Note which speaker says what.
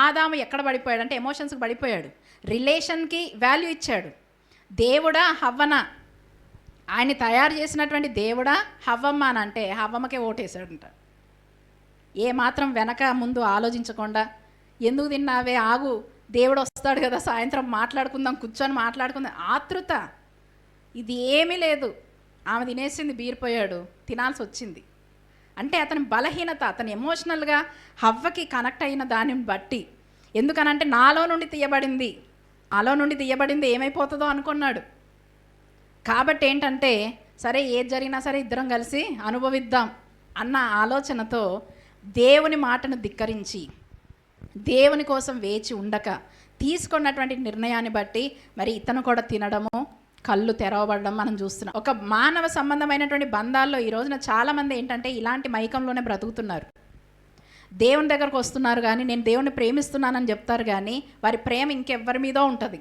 Speaker 1: ఆదాము ఎక్కడ పడిపోయాడు అంటే ఎమోషన్స్కి పడిపోయాడు, రిలేషన్కి వాల్యూ ఇచ్చాడు. దేవుడా హవ్వనా, ఆయన్ని తయారు చేసినటువంటి దేవుడా హవ్వమ్మ అని అంటే హవ్వమ్మకే ఓటేశాడంట. ఏ మాత్రం వెనక ముందు ఆలోచించకుండా ఎందుకు తిన్నావే ఆగు, దేవుడు వస్తాడు కదా సాయంత్రం మాట్లాడుకుందాం, కూర్చొని మాట్లాడుకుందాం, ఆతృత ఇది ఏమీ లేదు. ఆమె తినేసింది, బీరిపోయాడు, తినాల్సి వచ్చింది. అంటే అతని బలహీనత, అతను ఎమోషనల్గా హవ్వకి కనెక్ట్ అయిన దానిని బట్టి, ఎందుకనంటే నాలో నుండి తీయబడింది ఏమైపోతుందో అనుకున్నాడు. కాబట్టి ఏంటంటే సరే ఏది జరిగినా సరే ఇద్దరం కలిసి అనుభవిద్దాం అన్న ఆలోచనతో దేవుని మాటను ధిక్కరించి దేవుని కోసం వేచి ఉండక తీసుకున్నటువంటి నిర్ణయాన్ని బట్టి మరి ఇతను కూడా తినడము, కళ్ళు తెరవబడడం మనం చూస్తున్నాం. ఒక మానవ సంబంధమైనటువంటి బంధాల్లో ఈ రోజున చాలామంది ఏంటంటే ఇలాంటి మైకంలోనే బ్రతుకుతున్నారు. దేవుని దగ్గరకు వస్తున్నారు కానీ నేను దేవుని ప్రేమిస్తున్నానని చెప్తారు కానీ వారి ప్రేమ ఇంకెవ్వరి మీదో ఉంటుంది.